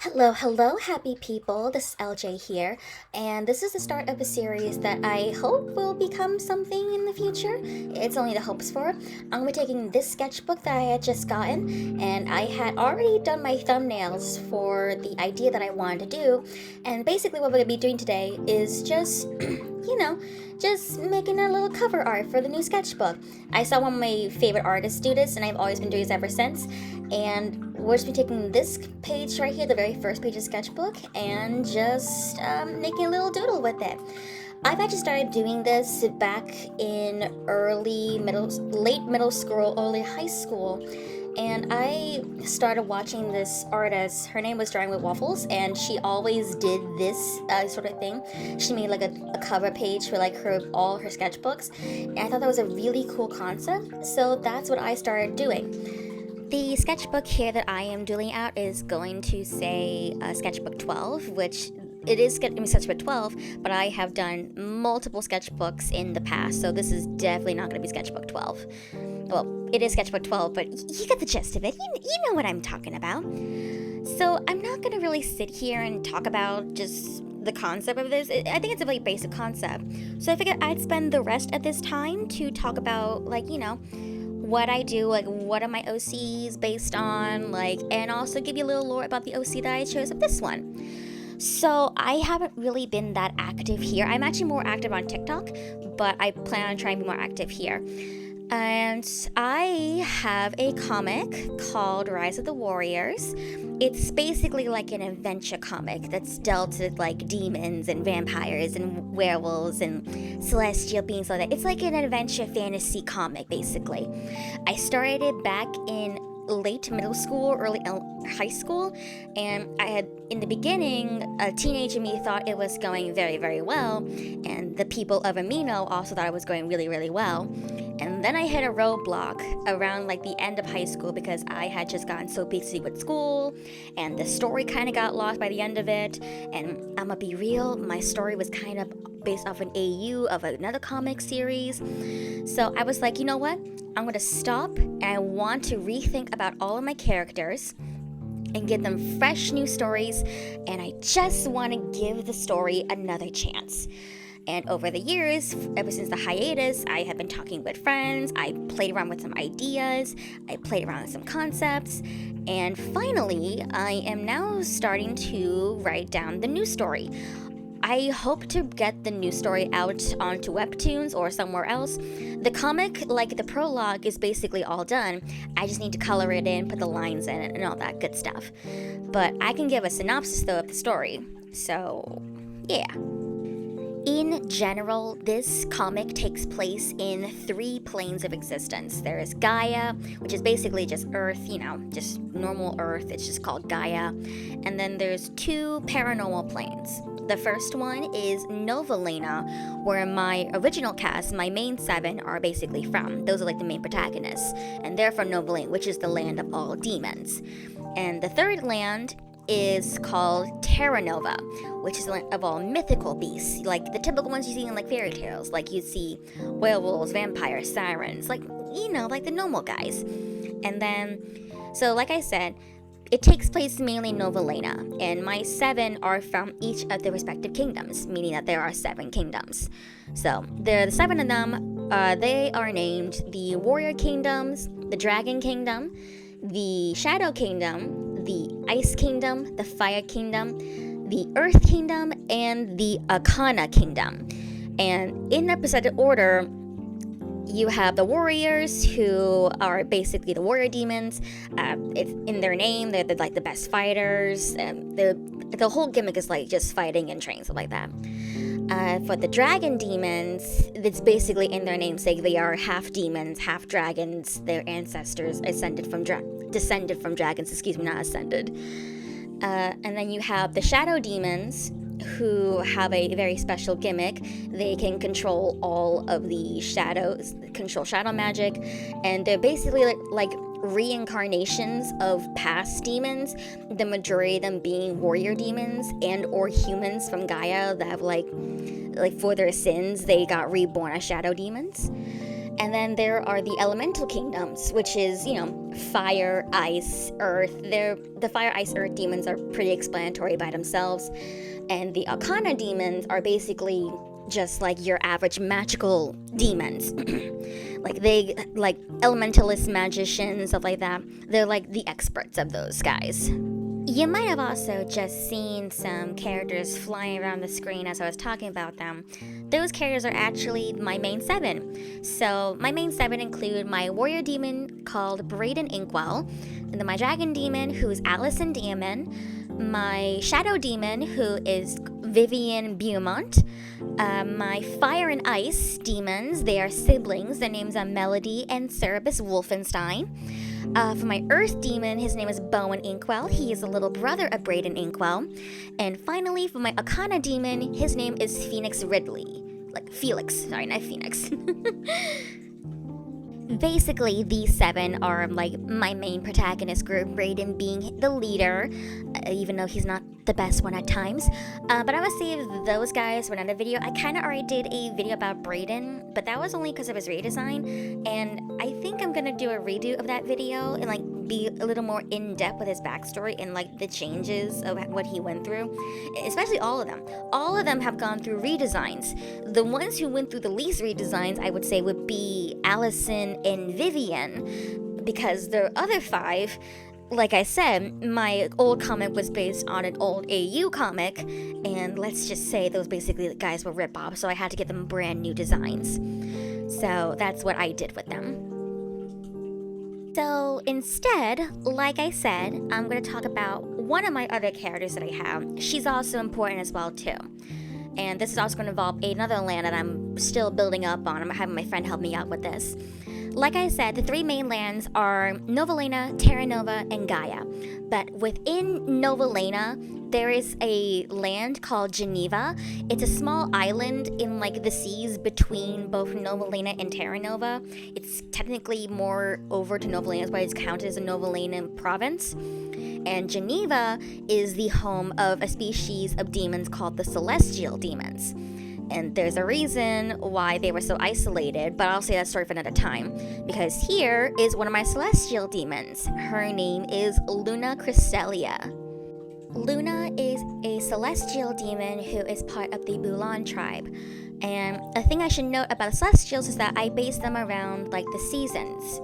Hello, hello, happy people. This is LJ here, and this is the start of a series that I hope will become something in the future. It's only the hopes for. I'm gonna be taking this sketchbook that I had just gotten, and I had already done my thumbnails for the idea that I wanted to do. And basically, what we're gonna be doing today is just, just making a little cover art for the new sketchbook. I saw one of my favorite artists do this, and I've always been doing this ever since. And we're just be taking this page right here, the very first page of sketchbook, and just making a little doodle with it. I've actually started doing this back in late middle school, early high school, and I started watching this artist. Her name was Drawing with Waffles, and she always did this sort of thing. She made like a cover page for like all her sketchbooks, and I thought that was a really cool concept. So that's what I started doing. The sketchbook here that I am doing out is going to say Sketchbook 12, which it is Sketchbook 12, but I have done multiple sketchbooks in the past, so this is definitely not going to be Sketchbook 12. Well, it is Sketchbook 12, but you get the gist of it. You know what I'm talking about. So I'm not going to really sit here and talk about just the concept of this. I think it's a really basic concept. So I figured I'd spend the rest of this time to talk about, what I do, like what are my OCs based on, and also give you a little lore about the OC that I chose of this one. So I haven't really been that active here. I'm actually more active on TikTok, but I plan on trying to be more active here. And I have a comic called Rise of the Warriors. It's basically like an adventure comic that's dealt with like demons and vampires and werewolves and celestial beings like that. It's like an adventure fantasy comic, basically. I started it back in late middle school, early high school, and I had, in the beginning, a teenage in me thought it was going very, very well, and the people of Amino also thought it was going really, really well. And then I hit a roadblock around like the end of high school because I had just gotten so busy with school, and the story kind of got lost by the end of it. And I'm gonna be real, my story was kind of based off an AU of another comic series. So I was like, you know what? I'm gonna stop, and I want to rethink about all of my characters and give them fresh new stories, and I just want to give the story another chance. And over the years, ever since the hiatus, I have been talking with friends, I played around with some ideas, I played around with some concepts, and finally, I am now starting to write down the new story. I hope to get the new story out onto Webtoons or somewhere else. The comic, like the prologue, is basically all done. I just need to color it in, put the lines in it, and all that good stuff. But I can give a synopsis, though, of the story. So, yeah. In general, this comic takes place in 3 planes of existence. There is Gaia, which is basically just Earth, just normal Earth. It's just called Gaia. And then there's 2 paranormal planes. The first one is Novalena, where my original cast, my main 7, are basically from. Those are like the main protagonists. And they're from Novalena, which is the land of all demons. And the third land is called Terra Nova, which is of all mythical beasts, like the typical ones you see in like fairy tales, like you'd see werewolves, vampires, sirens, like the normal guys. And then, so like I said, it takes place mainly in Novalena, and my 7 are from each of the respective kingdoms, meaning that there are 7 kingdoms. So the 7 of them, they are named the Warrior Kingdoms, the Dragon Kingdom, the Shadow Kingdom, the Ice Kingdom, the Fire Kingdom, the Earth Kingdom, and the Arcana Kingdom. And in representative order, you have the warriors, who are basically the warrior demons. It's in their name, they're like the best fighters. The whole gimmick is like just fighting and training, stuff like that. For the dragon demons, it's basically in their namesake. They are half demons, half dragons. Their ancestors descended from dragons. Not ascended. And then you have the shadow demons, who have a very special gimmick. They can control all of the shadows, control shadow magic, and they're basically like reincarnations of past demons, the majority of them being warrior demons and or humans from Gaia that have like for their sins they got reborn as shadow demons. And then there are the elemental kingdoms, which is, fire, ice, earth. The fire, ice, earth demons are pretty explanatory by themselves. And the Arcana demons are basically just like your average magical demons. like elementalist magicians, stuff like that. They're like the experts of those guys. You might have also just seen some characters flying around the screen as I was talking about them. Those characters are actually my main 7. So my main 7 include my warrior demon called Braden Inkwell, and then my dragon demon who's Allison Diamond, my shadow demon who is Vivian Beaumont, my fire and ice demons, they are siblings. Their names are Melody and Cerebus Wolfenstein. For my earth demon, his name is Bowen Inkwell. He is the little brother of Braden Inkwell. And finally, for my Arcana demon, his name is Phoenix Ridley. Like Felix, sorry, not Phoenix. Basically, these 7 are like my main protagonist group, Braden being the leader, even though he's not the best one at times. But I would save those guys for another video. I kind of already did a video about Braden, but that was only because of his redesign, and I think I'm gonna do a redo of that video and like be a little more in-depth with his backstory and like the changes of what he went through, especially all of them. All of them have gone through redesigns. The ones who went through the least redesigns, I would say, would be Allison and Vivian, because the other 5, like I said, my old comic was based on an old AU comic, and let's just say those basically the guys were rip-offs, so I had to get them brand new designs. So that's what I did with them. So instead, like I said, I'm going to talk about one of my other characters that I have. She's also important as well too. And this is also going to involve another land that I'm still building up on. I'm having my friend help me out with this. Like I said, the 3 main lands are Novalena, Terra Nova, and Gaia. But within Novalena, there is a land called Geneva. It's a small island in like the seas between both Novalena and Terra Nova. It's technically more over to Novalena, but it's counted as a Novalena province. And Geneva is the home of a species of demons called the Celestial Demons. And there's a reason why they were so isolated, but I'll say that story for another time. Because here is one of my celestial demons. Her name is Luna Crystalia. Luna is a celestial demon who is part of the Bulan tribe. And a thing I should note about the celestials is that I base them around like the seasons.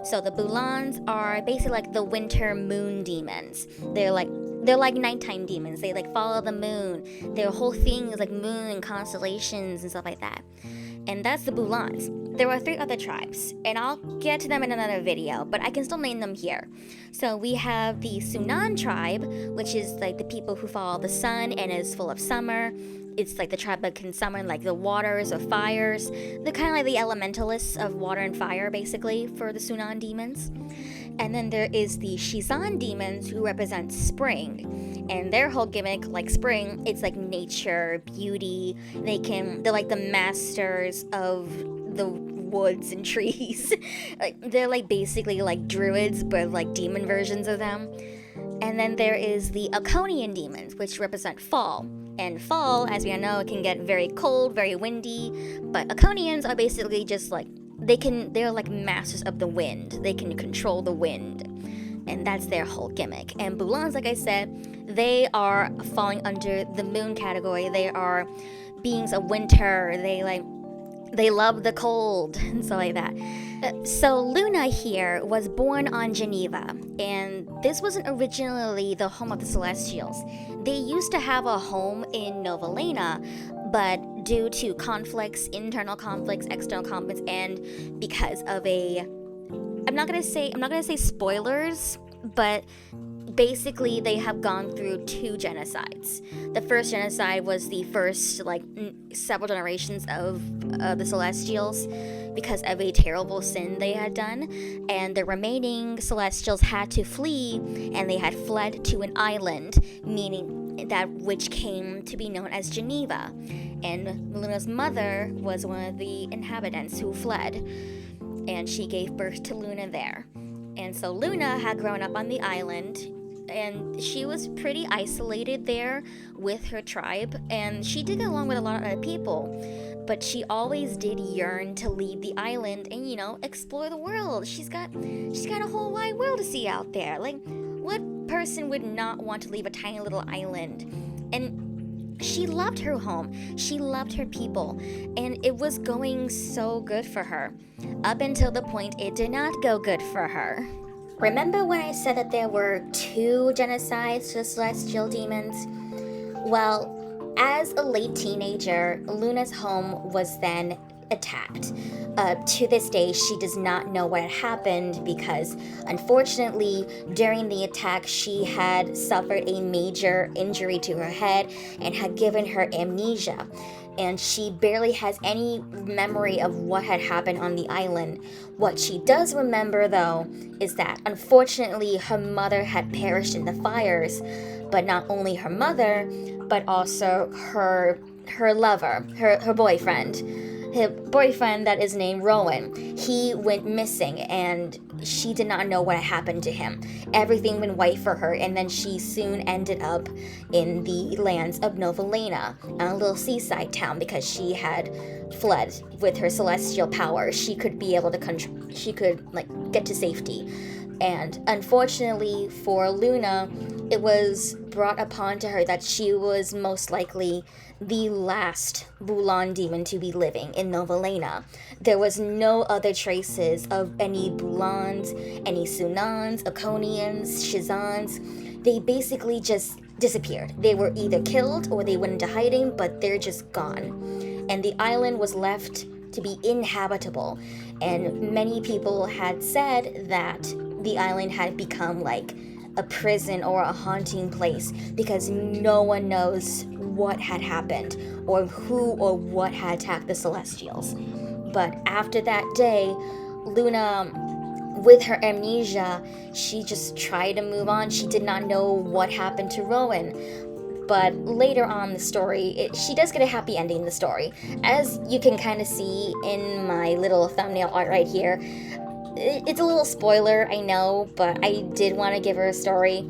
So the Bulans are basically like the winter moon demons. They're like nighttime demons. They like follow the moon. Their whole thing is like moon and constellations and stuff like that. And that's the Bulans. There are 3 other tribes, and I'll get to them in another video, but I can still name them here. So we have the Sunan tribe, which is like the people who follow the sun and is full of summer. It's like the tribe that can summon like the waters or fires. They're kind of like the elementalists of water and fire, basically, for the Sunan demons. And then there is the Shizan demons, who represent spring. And their whole gimmick, like spring, it's like nature, beauty. They're like the masters of the woods and trees. Like they're like basically like druids, but like demon versions of them. And then there is the Alconian demons, which represent fall. And fall, as we all know, it can get very cold, very windy. But Alconians are basically just like they're like masters of the wind. They can control the wind. And that's their whole gimmick. And Bulans, like I said, they are falling under the moon category. They are beings of winter. They love the cold and stuff like that. So Luna here was born on Geneva, and this wasn't originally the home of the Celestials. They used to have a home in Novalena, but due to conflicts, internal conflicts, external conflicts, and because of I'm not gonna say spoilers, but basically they have gone through 2 genocides. The first genocide was the first several generations of the Celestials because of a terrible sin they had done, and the remaining Celestials had to flee, and they had fled to an island, meaning that which came to be known as Geneva. And Luna's mother was one of the inhabitants who fled, and she gave birth to Luna there. And so Luna had grown up on the island and she was pretty isolated there with her tribe, and she did get along with a lot of other people, but she always did yearn to leave the island and, explore the world. She's got a whole wide world to see out there. Like, what person would not want to leave a tiny little island? And she loved her home, she loved her people, and it was going so good for her, up until the point it did not go good for her. Remember when I said that there were 2 genocides to celestial demons? Well, as a late teenager, Luna's home was then attacked. To this day, she does not know what had happened because, unfortunately, during the attack, she had suffered a major injury to her head and had given her amnesia. And she barely has any memory of what had happened on the island. What she does remember, though, is that, unfortunately, her mother had perished in the fires. But not only her mother, but also her lover, her boyfriend. Her boyfriend that is named Rowan. He went missing and she did not know what had happened to him. Everything went white for her, and then she soon ended up in the lands of Novalena, a little seaside town, because she had fled with her celestial power. She could be able to get to safety. And unfortunately for Luna, it was brought upon to her that she was most likely the last Bulan demon to be living in Novalena. There was no other traces of any Bulans, any Sunans, Akonians, Shizans. They basically just disappeared. They were either killed or they went into hiding, but they're just gone. And the island was left to be inhabitable. And many people had said that the island had become like a prison or a haunting place because no one knows what had happened or who or what had attacked the Celestials. But after that day, Luna, with her amnesia, she just tried to move on. She did not know what happened to Rowan. But later on in the story, she does get a happy ending in the story. As you can kind of see in my little thumbnail art right here, it's a little spoiler, I know, but I did want to give her a story.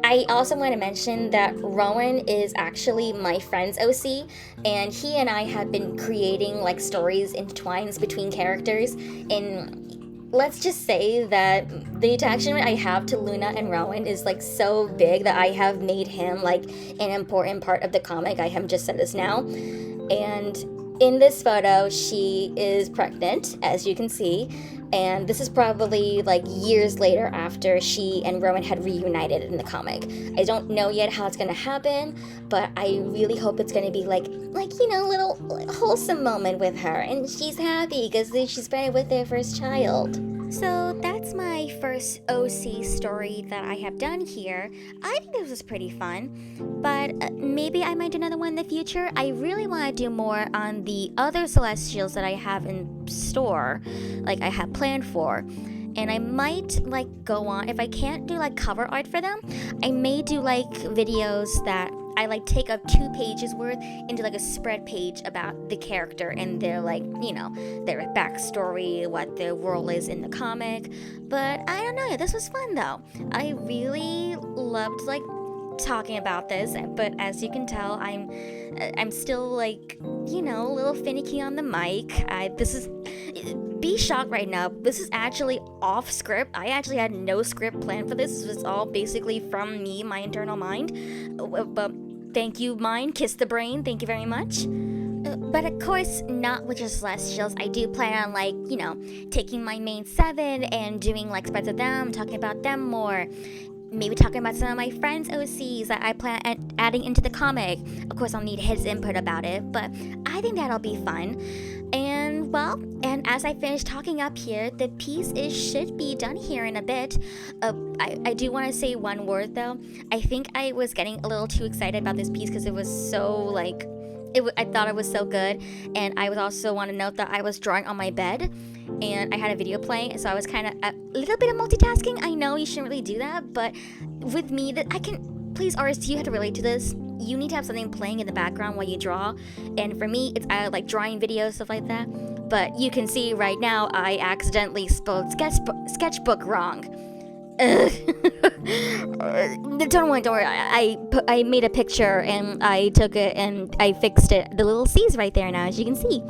I also want to mention that Rowan is actually my friend's OC, and he and I have been creating like stories intertwines between characters, and let's just say that the attachment I have to Luna and Rowan is like so big that I have made him like an important part of the comic. I have just said this now. And in this photo, she is pregnant, as you can see. And this is probably like years later after she and Rowan had reunited in the comic. I don't know yet how it's gonna happen, but I really hope it's gonna be like little wholesome moment with her, and she's happy because she's pregnant with their first child. So that's my first OC story that I have done here. I think this was pretty fun, but maybe I might do another one in the future. I really want to do more on the other Celestials that I have in store, like I have planned for. And I might go on, if I can't do cover art for them, I may do videos that I take up 2 pages worth into a spread page about the character and their their backstory, what their role is in the comic. But I don't know, this was fun though. I really loved talking about this, but as you can tell, I'm still a little finicky on the mic. Be shocked right now. This is actually off script. I actually had no script planned for this. This was all basically from me, my internal mind. But thank you, mind. Kiss the brain. Thank you very much. But of course, not with just Celestials. I do plan on taking my main 7 and doing spreads of them, talking about them more. Maybe talking about some of my friends' OCs that I plan adding into the comic. Of course, I'll need his input about it, but I think that'll be fun. And as I finish talking up here, the piece should be done here in a bit. I do want to say one word though. I think I was getting a little too excited about this piece because it was so I thought it was so good, and I was also want to note that I was drawing on my bed, and I had a video playing, so I was kind of a little bit of multitasking. I know you shouldn't really do that, but with me, that I can. Please, artists, you have to relate to this. You need to have something playing in the background while you draw, and for me, it's drawing videos, stuff like that. But you can see right now, I accidentally spelled sketchbook wrong. Don't worry. I made a picture and I took it and I fixed it. The little C's right there now, as you can see.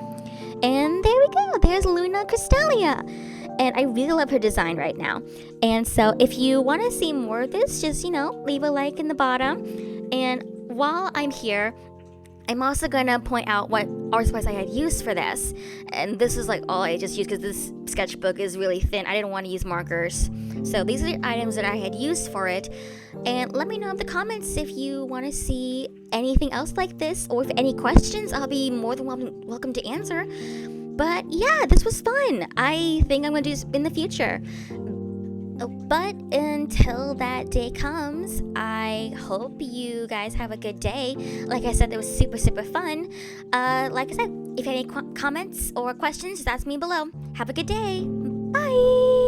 And there we go. There's Luna Crystalia. And I really love her design right now. And so if you want to see more of this, just, leave a like in the bottom. And while I'm here, I'm also going to point out what art supplies I had used for this. And this is like all I just used because this sketchbook is really thin. I didn't want to use markers. So these are the items that I had used for it. And let me know in the comments if you want to see anything else like this, or if any questions, I'll be more than welcome to answer. But yeah, this was fun. I think I'm going to do this in the future. But until that day comes, I hope you guys have a good day. Like I said, it was super, super fun. Like I said, if you have any comments or questions, just ask me below. Have a good day. Bye.